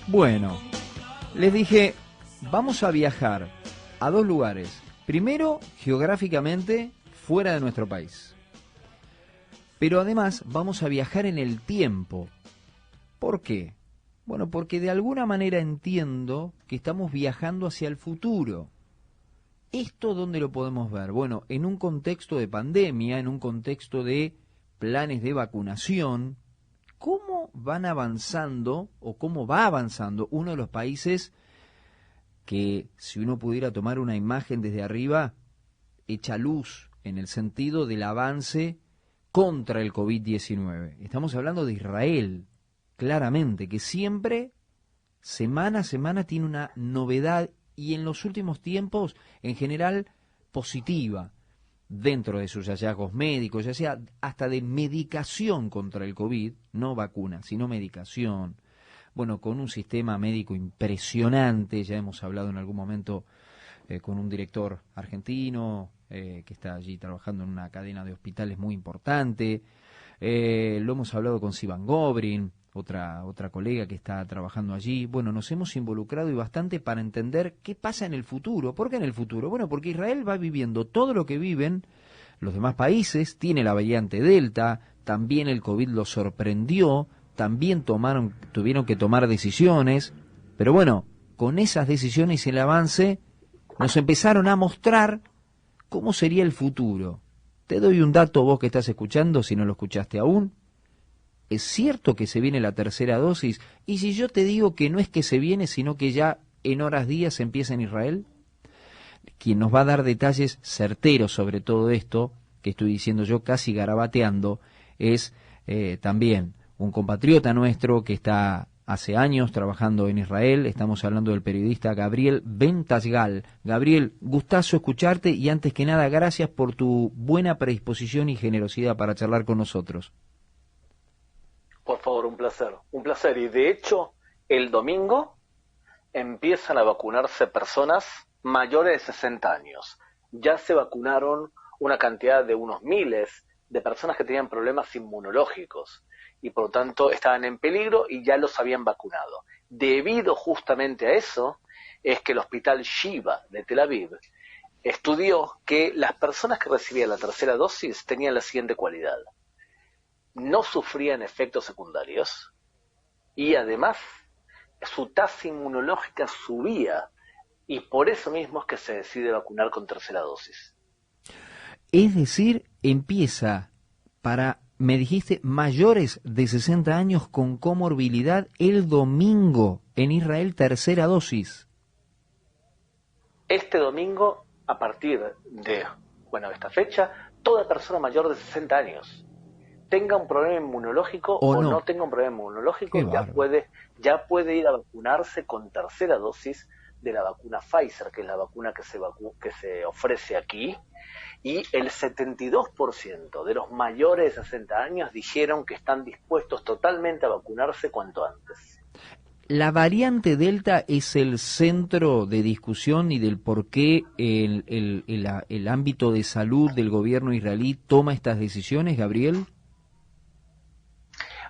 Bueno, les dije, vamos a viajar a dos lugares. Primero, geográficamente, fuera de nuestro país. Pero además vamos a viajar en el tiempo. ¿Por qué? Bueno, porque de alguna manera entiendo que estamos viajando hacia el futuro. ¿Esto dónde lo podemos ver? Bueno, en un contexto de pandemia, en un contexto de planes de vacunación. ¿Cómo van avanzando o cómo va avanzando uno de los países que, si uno pudiera tomar una imagen desde arriba, echa luz en el sentido del avance contra el COVID-19? Estamos hablando de Israel, claramente, que siempre, semana a semana, tiene una novedad y en los últimos tiempos, en general, positiva, dentro de sus hallazgos médicos, ya sea hasta de medicación contra el COVID, no vacuna, sino medicación. Bueno, con un sistema médico impresionante, ya hemos hablado en algún momento con un director argentino que está allí trabajando en una cadena de hospitales muy importante. Lo hemos hablado con Sivan Gobrin, otra colega que está trabajando allí. Bueno, nos hemos involucrado y bastante para entender qué pasa en el futuro. ¿Por qué en el futuro? Bueno, porque Israel va viviendo todo lo que viven los demás países, tiene la variante Delta, también el COVID lo sorprendió, también tuvieron que tomar decisiones, pero bueno, con esas decisiones y el avance nos empezaron a mostrar cómo sería el futuro. Te doy un dato, vos que estás escuchando, si no lo escuchaste aún. ¿Es cierto que se viene la tercera dosis? Y si yo te digo que no es que se viene, sino que ya en horas, días empieza en Israel. Quien nos va a dar detalles certeros sobre todo esto, que estoy diciendo yo casi garabateando, es también un compatriota nuestro que está hace años trabajando en Israel. Estamos hablando del periodista Gabriel Ben Tashgal. Gabriel, gustazo escucharte y antes que nada, gracias por tu buena predisposición y generosidad para charlar con nosotros. Por favor, un placer. Un placer. Y de hecho, el domingo empiezan a vacunarse personas mayores de 60 años. Ya se vacunaron una cantidad de unos miles de personas que tenían problemas inmunológicos y por lo tanto estaban en peligro y ya los habían vacunado. Debido justamente a eso, es que el hospital Shiva de Tel Aviv estudió que las personas que recibían la tercera dosis tenían la siguiente cualidad: no sufrían efectos secundarios y además su tasa inmunológica subía, y por eso mismo es que se decide vacunar con tercera dosis. Es decir, empieza para, me dijiste, mayores de 60 años con comorbilidad el domingo en Israel, tercera dosis. Este domingo, a partir de esta fecha, toda persona mayor de 60 años, tenga un problema inmunológico ¿O o no? no tenga un problema inmunológico, Qué bárbaro. ya puede ir a vacunarse con tercera dosis de la vacuna Pfizer, que es la vacuna que se ofrece aquí, y el 72% de los mayores de 60 años dijeron que están dispuestos totalmente a vacunarse cuanto antes. La variante Delta es el centro de discusión y del por qué el ámbito de salud del gobierno israelí toma estas decisiones, Gabriel.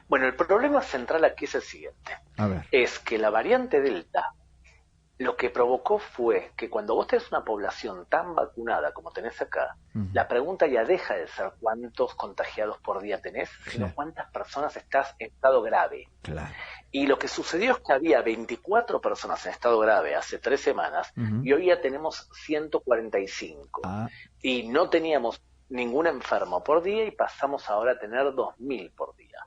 Bueno, el problema central aquí es el siguiente. A ver. Es que la variante Delta lo que provocó fue que cuando vos tenés una población tan vacunada como tenés acá, la pregunta ya deja de ser cuántos contagiados por día tenés, sino cuántas personas estás en estado grave. Claro. Y lo que sucedió es que había 24 personas en estado grave hace 3 semanas y hoy ya tenemos 145. Y no teníamos ningún enfermo por día y pasamos ahora a tener 2.000 por día.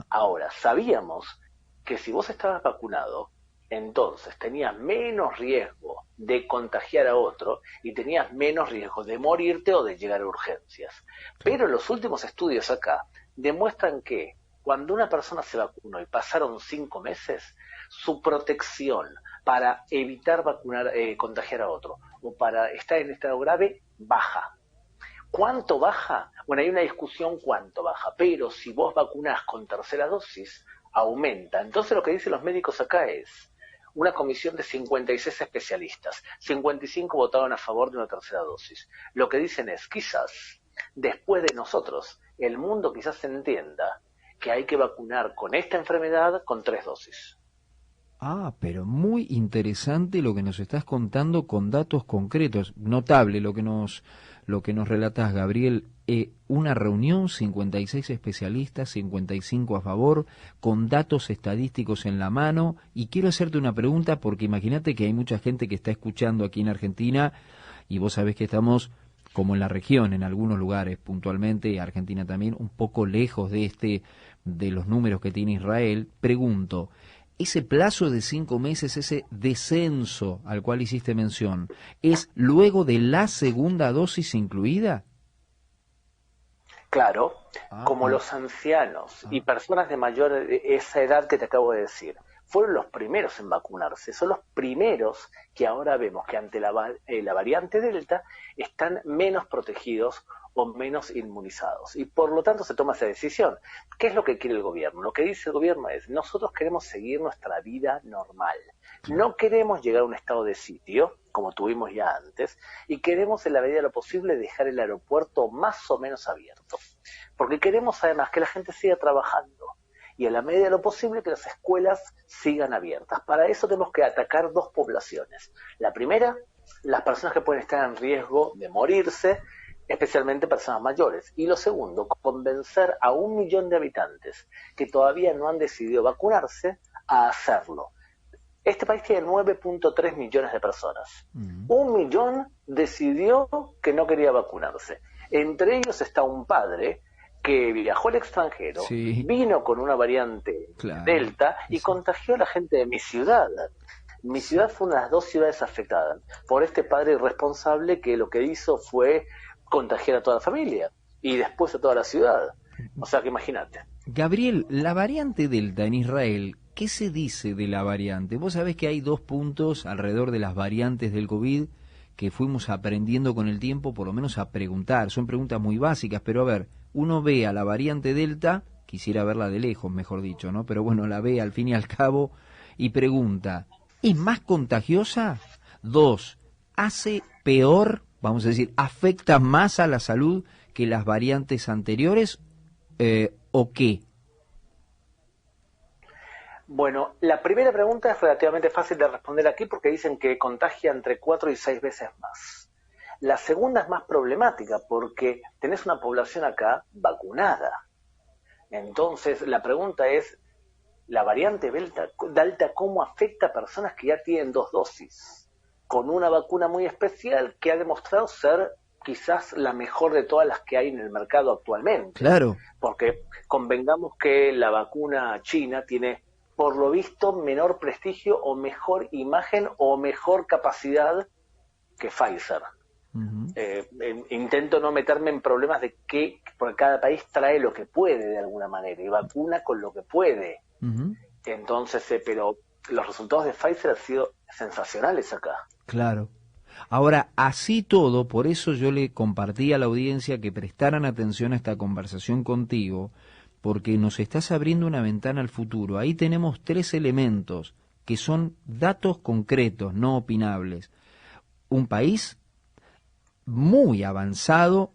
Ahora, sabíamos que si vos estabas vacunado, entonces tenías menos riesgo de contagiar a otro y tenías menos riesgo de morirte o de llegar a urgencias. Pero los últimos estudios acá demuestran que cuando una persona se vacunó y pasaron 5 meses, su protección para evitar contagiar a otro o para estar en estado grave baja. ¿Cuánto baja? Bueno, hay una discusión cuánto baja, pero si vos vacunás con tercera dosis, aumenta. Entonces lo que dicen los médicos acá es: una comisión de 56 especialistas, 55 votaron a favor de una tercera dosis. Lo que dicen es, quizás, después de nosotros, el mundo quizás entienda que hay que vacunar con esta enfermedad con 3 dosis. Ah, pero muy interesante lo que nos estás contando con datos concretos. Notable lo que nos relatas, Gabriel. Una reunión, 56 especialistas, 55 a favor, con datos estadísticos en la mano. Y quiero hacerte una pregunta porque imagínate que hay mucha gente que está escuchando aquí en Argentina y vos sabés que estamos como en la región, en algunos lugares puntualmente, y Argentina también, un poco lejos de los números que tiene Israel. Pregunto, ese plazo de 5 meses, ese descenso al cual hiciste mención, ¿es luego de la segunda dosis incluida? Claro, como los ancianos y personas de mayor esa edad que te acabo de decir, fueron los primeros en vacunarse, son los primeros que ahora vemos que ante la variante Delta están menos protegidos o menos inmunizados. Y por lo tanto se toma esa decisión. ¿Qué es lo que quiere el gobierno? Lo que dice el gobierno es, nosotros queremos seguir nuestra vida normal. No queremos llegar a un estado de sitio, como tuvimos ya antes, y queremos en la medida de lo posible dejar el aeropuerto más o menos abierto. Porque queremos además que la gente siga trabajando y a la medida de lo posible que las escuelas sigan abiertas. Para eso tenemos que atacar dos poblaciones. La primera, las personas que pueden estar en riesgo de morirse, especialmente personas mayores. Y lo segundo, convencer a 1 millón de habitantes que todavía no han decidido vacunarse a hacerlo. Este país tiene 9.3 millones de personas. 1 millón decidió que no quería vacunarse. Entre ellos está un padre que viajó al extranjero, sí, vino con una variante Delta y contagió a la gente de mi ciudad. Mi ciudad fue una de las 2 ciudades afectadas por este padre irresponsable que lo que hizo fue contagiar a toda la familia y después a toda la ciudad. O sea que imagínate. Gabriel, la variante Delta en Israel, ¿qué se dice de la variante? Vos sabés que hay 2 puntos alrededor de las variantes del COVID que fuimos aprendiendo con el tiempo, por lo menos a preguntar. Son preguntas muy básicas, pero a ver, uno ve a la variante Delta, quisiera verla de lejos, mejor dicho, ¿no? Pero bueno, la ve al fin y al cabo y pregunta, ¿es más contagiosa? 2, ¿hace peor, vamos a decir, afecta más a la salud que las variantes anteriores o qué? Bueno, la primera pregunta es relativamente fácil de responder aquí porque dicen que contagia entre 4 y 6 veces más. La segunda es más problemática porque tenés una población acá vacunada. Entonces, la pregunta es, ¿la variante Delta cómo afecta a personas que ya tienen 2 dosis? Con una vacuna muy especial que ha demostrado ser quizás la mejor de todas las que hay en el mercado actualmente. Claro. Porque convengamos que la vacuna china tiene, por lo visto, menor prestigio o mejor imagen o mejor capacidad que Pfizer. Intento no meterme en problemas de que porque cada país trae lo que puede de alguna manera y vacuna con lo que puede. Entonces, pero los resultados de Pfizer han sido sensacionales acá. Claro. Ahora, así todo, por eso yo le compartí a la audiencia que prestaran atención a esta conversación contigo, porque nos estás abriendo una ventana al futuro. Ahí tenemos 3 elementos que son datos concretos, no opinables. Un país muy avanzado,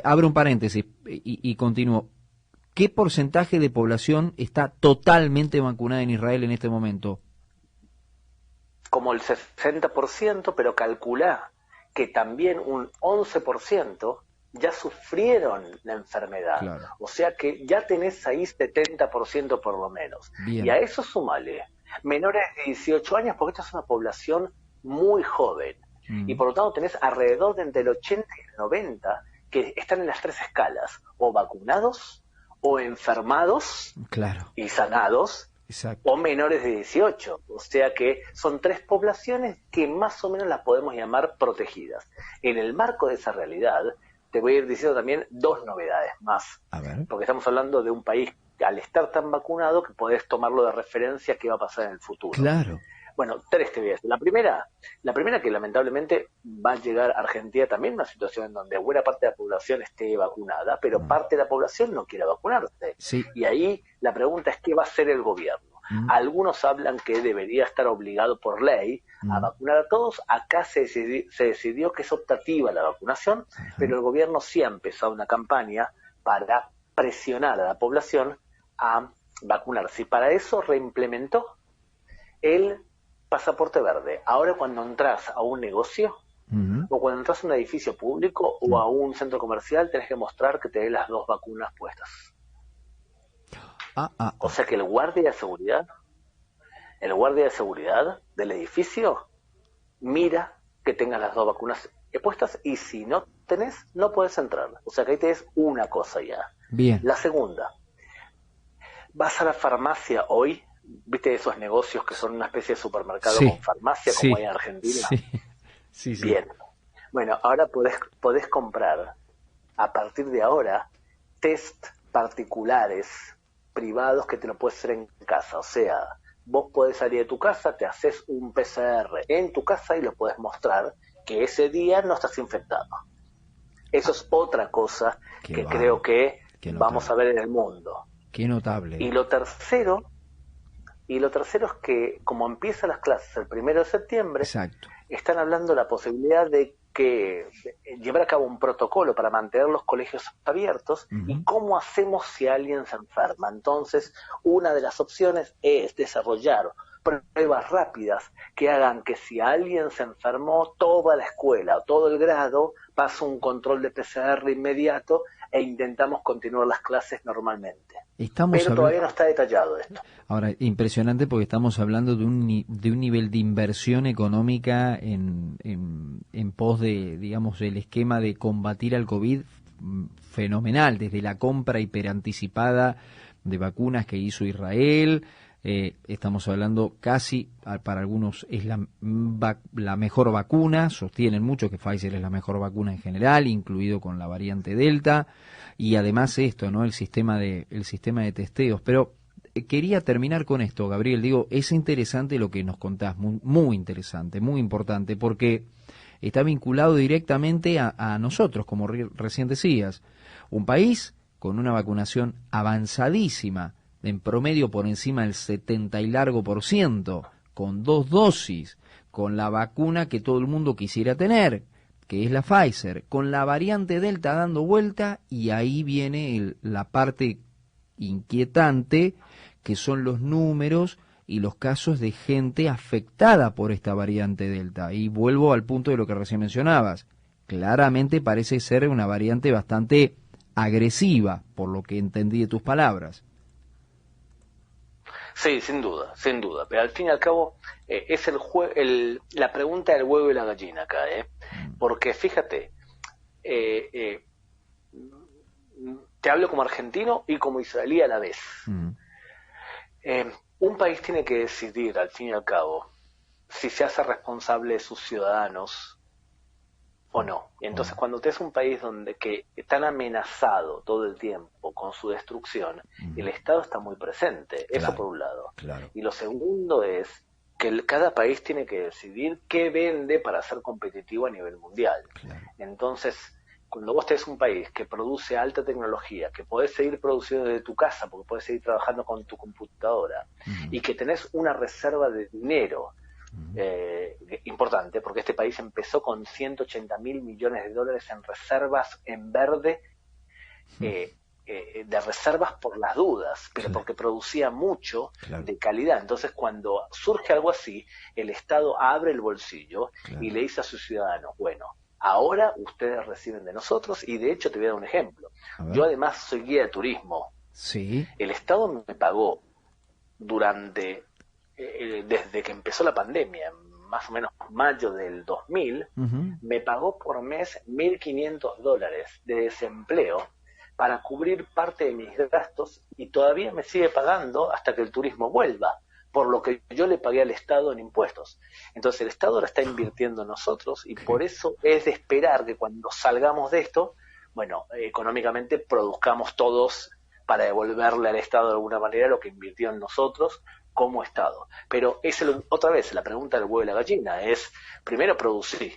abro un paréntesis y continúo. ¿Qué porcentaje de población está totalmente vacunada en Israel en este momento? Como el 60%, pero calculá que también un 11% ya sufrieron la enfermedad. Claro. O sea que ya tenés ahí 70% por lo menos. Bien. Y a eso sumale menores de 18 años, porque esta es una población muy joven. Y por lo tanto tenés alrededor de entre el 80 y el 90 que están en las 3 escalas, o vacunados, o enfermados, claro, y sanados, exacto, o menores de 18. O sea que son 3 poblaciones que más o menos las podemos llamar protegidas. En el marco de esa realidad, te voy a ir diciendo también 2 novedades más. A ver. Porque estamos hablando de un país que al estar tan vacunado que podés tomarlo de referencia qué va a pasar en el futuro. Claro. Bueno, 3 te voy a decir. La primera que lamentablemente va a llegar a Argentina también una situación en donde buena parte de la población esté vacunada, pero parte de la población no quiere vacunarse. Sí. Y ahí la pregunta es qué va a hacer el gobierno. Algunos hablan que debería estar obligado por ley a vacunar a todos. Acá se decidió que es optativa la vacunación, pero el gobierno sí ha empezado una campaña para presionar a la población a vacunarse. Y para eso reimplementó el pasaporte verde. Ahora cuando entras a un negocio, o cuando entras a un edificio público o a un centro comercial, tenés que mostrar que tenés las 2 vacunas puestas. O sea que el guardia de seguridad del edificio mira que tengas las 2 vacunas puestas, y si no tenés, no puedes entrar. O sea que ahí tenés una cosa ya. Bien. La segunda, vas a la farmacia hoy, ¿viste esos negocios que son una especie de supermercado con farmacia, como hay en Argentina? Sí. Bien. Bueno, ahora podés comprar, a partir de ahora, test particulares, privados, que te lo puedes hacer en casa. O sea, vos podés salir de tu casa, te haces un PCR en tu casa y lo podés mostrar que ese día no estás infectado. Eso es otra cosa que creo que vamos a ver en el mundo. Qué notable. Y lo tercero es que, como empiezan las clases el 1 de septiembre, exacto, están hablando de la posibilidad de llevar a cabo un protocolo para mantener los colegios abiertos. ¿Y cómo hacemos si alguien se enferma? Entonces, una de las opciones es desarrollar pruebas rápidas que hagan que si alguien se enfermó, toda la escuela o todo el grado pasa un control de PCR inmediato e intentamos continuar las clases normalmente. Pero todavía no está detallado esto. Ahora, impresionante, porque estamos hablando de un nivel de inversión económica en pos de, digamos, el esquema de combatir al COVID fenomenal, desde la compra hiperanticipada de vacunas que hizo Israel. Estamos hablando casi, para algunos es la mejor vacuna, sostienen mucho que Pfizer es la mejor vacuna en general, incluido con la variante Delta, y además esto, ¿no? El sistema de testeos. Pero quería terminar con esto, Gabriel. Digo, es interesante lo que nos contás, muy interesante, muy importante, porque está vinculado directamente a nosotros, como recién decías, un país con una vacunación avanzadísima, en promedio por encima del 70 y largo por ciento, con 2 dosis, con la vacuna que todo el mundo quisiera tener, que es la Pfizer, con la variante Delta dando vuelta, y ahí viene la parte inquietante, que son los números y los casos de gente afectada por esta variante Delta. Y vuelvo al punto de lo que recién mencionabas. Claramente parece ser una variante bastante agresiva, por lo que entendí de tus palabras. Sí, sin duda. Pero al fin y al cabo es la pregunta del huevo y la gallina acá, porque fíjate, te hablo como argentino y como israelí a la vez. Un país tiene que decidir, al fin y al cabo, si se hace responsable de sus ciudadanos o no. Y entonces, cuando tenés un país que están amenazado todo el tiempo con su destrucción, el Estado está muy presente. Claro, eso por un lado. Claro. Y lo segundo es que cada país tiene que decidir qué vende para ser competitivo a nivel mundial. Claro. Entonces, cuando vos tenés un país que produce alta tecnología, que podés seguir produciendo desde tu casa, porque podés seguir trabajando con tu computadora, y que tenés una reserva de dinero importante, porque este país empezó con 180.000 millones de dólares en reservas en verde, de reservas por las dudas, pero porque producía mucho de calidad. Entonces, cuando surge algo así, el Estado abre el bolsillo y le dice a sus ciudadanos, bueno, ahora ustedes reciben de nosotros, y de hecho te voy a dar un ejemplo. Yo además soy guía de turismo. Sí. El Estado me pagó desde que empezó la pandemia, más o menos mayo del 2000, me pagó por mes $1.500 de desempleo para cubrir parte de mis gastos, y todavía me sigue pagando hasta que el turismo vuelva, por lo que yo le pagué al Estado en impuestos. Entonces el Estado ahora está invirtiendo en nosotros, y por eso es de esperar que cuando salgamos de esto, bueno, económicamente produzcamos todos para devolverle al Estado de alguna manera lo que invirtió en nosotros como Estado. Pero otra vez, la pregunta del huevo y la gallina es, primero producir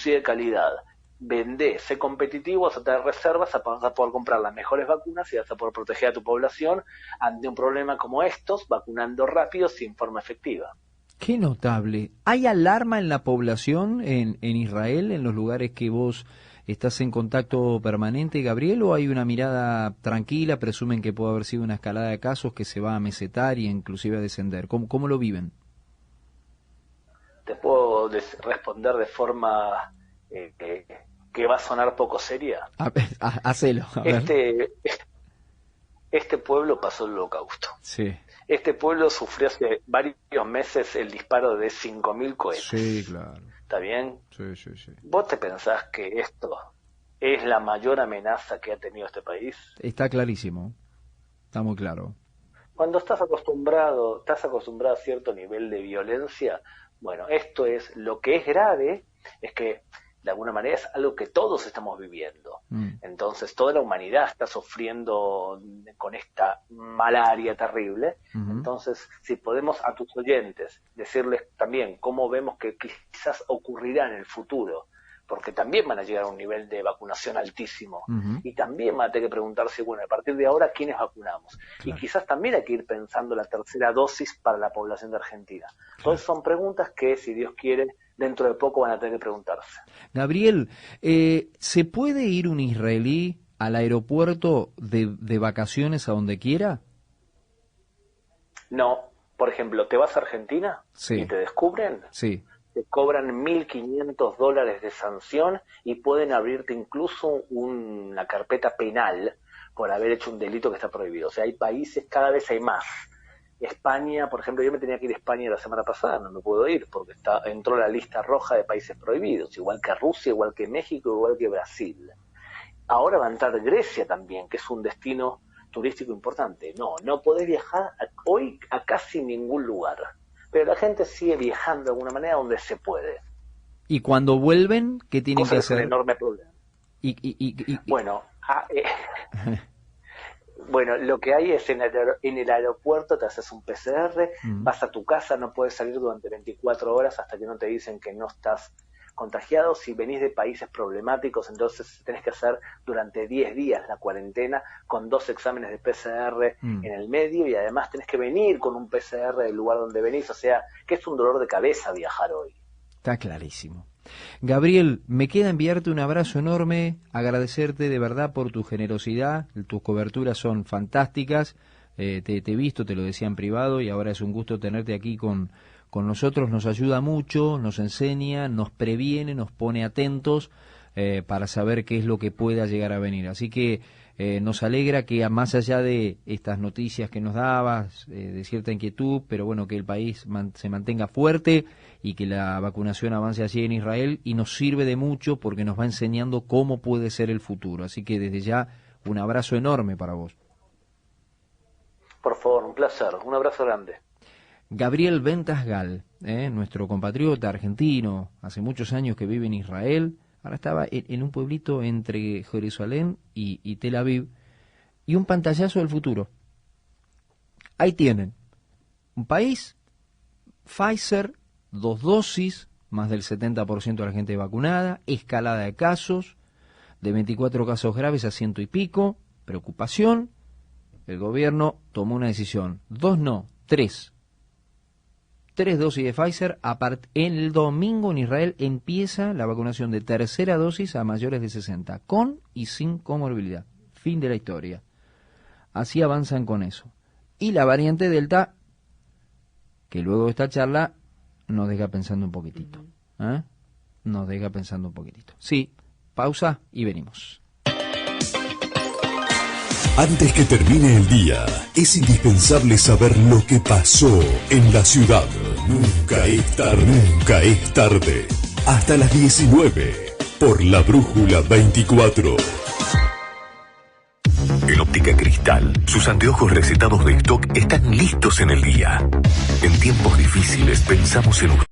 de calidad, vender, ser competitivo, vas a tener reservas, vas a poder comprar las mejores vacunas y vas a poder proteger a tu población ante un problema como estos, vacunando rápido sin forma efectiva. Qué notable. ¿Hay alarma en la población en Israel, en los lugares que vos estás en contacto permanente, Gabriel, o hay una mirada tranquila, presumen que puede haber sido una escalada de casos que se va a mesetar y inclusive a descender? ¿Cómo lo viven? te puedo responder de forma que va a sonar poco seria. Hacelo. Este pueblo pasó el Holocausto. Sí. Este pueblo sufrió hace varios meses el disparo de 5.000 cohetes. Sí, claro. ¿Está bien? Sí, sí, sí. ¿Vos te pensás que esto es la mayor amenaza que ha tenido este país? Está clarísimo. Está muy claro. Cuando estás acostumbrado a cierto nivel de violencia, bueno, esto es lo que es grave, es que de alguna manera es algo que todos estamos viviendo. Entonces toda la humanidad está sufriendo con esta malaria terrible. Entonces, si podemos a tus oyentes decirles también cómo vemos que quizás ocurrirá en el futuro, porque también van a llegar a un nivel de vacunación altísimo, y también van a tener que preguntarse, bueno, a partir de ahora, ¿quiénes vacunamos? Claro. Y quizás también hay que ir pensando la tercera dosis para la población de Argentina. Claro. Entonces son preguntas que, si Dios quiere, dentro de poco van a tener que preguntarse. Gabriel, ¿se puede ir un israelí al aeropuerto de vacaciones a donde quiera? No. Por ejemplo, ¿te vas a Argentina? Sí. ¿Y te descubren? Sí. Te cobran $1.500 de sanción y pueden abrirte incluso una carpeta penal por haber hecho un delito que está prohibido. O sea, hay países, cada vez hay más. España, por ejemplo, yo me tenía que ir a España la semana pasada, no me puedo ir porque entró la lista roja de países prohibidos, igual que Rusia, igual que México, igual que Brasil. Ahora va a entrar Grecia también, que es un destino turístico importante. No podés viajar hoy a casi ningún lugar. Pero la gente sigue viajando de alguna manera donde se puede. ¿Y cuando vuelven, qué tienen que hacer? Es un enorme problema. Bueno, bueno, lo que hay es en el aeropuerto te haces un PCR, vas a tu casa, no puedes salir durante 24 horas hasta que no te dicen que no estás contagiado. Si venís de países problemáticos, entonces tenés que hacer durante 10 días la cuarentena con 2 exámenes de PCR en el medio, y además tenés que venir con un PCR del lugar donde venís. O sea, que es un dolor de cabeza viajar hoy. Está clarísimo. Gabriel, me queda enviarte un abrazo enorme, agradecerte de verdad por tu generosidad, tus coberturas son fantásticas, te he visto, te lo decía en privado, y ahora es un gusto tenerte aquí con nosotros. Nos ayuda mucho, nos enseña, nos previene, nos pone atentos para saber qué es lo que pueda llegar a venir. Así que nos alegra que, más allá de estas noticias que nos dabas, de cierta inquietud, pero bueno, que el país se mantenga fuerte y que la vacunación avance allí en Israel, y nos sirve de mucho porque nos va enseñando cómo puede ser el futuro. Así que desde ya, un abrazo enorme para vos. Por favor, un placer, un abrazo grande. Gabriel Ventasgal, nuestro compatriota argentino, hace muchos años que vive en Israel, ahora estaba en un pueblito entre Jerusalén y Tel Aviv, y un pantallazo del futuro. Ahí tienen, un país, Pfizer, 2 dosis, más del 70% de la gente vacunada, escalada de casos, de 24 casos graves a 100 y pico, preocupación. El gobierno tomó una decisión, 2 no, 3 dosis de Pfizer. En el domingo en Israel empieza la vacunación de tercera dosis a mayores de 60, con y sin comorbilidad. Fin de la historia. Así avanzan con eso. Y la variante Delta, que luego de esta charla nos deja pensando un poquitito. Nos deja pensando un poquitito. Sí, pausa y venimos. Antes que termine el día, es indispensable saber lo que pasó en la ciudad. Nunca es tarde. Hasta las 19, por La Brújula 24. En Óptica Cristal, sus anteojos recetados de stock están listos en el día. En tiempos difíciles pensamos en usted.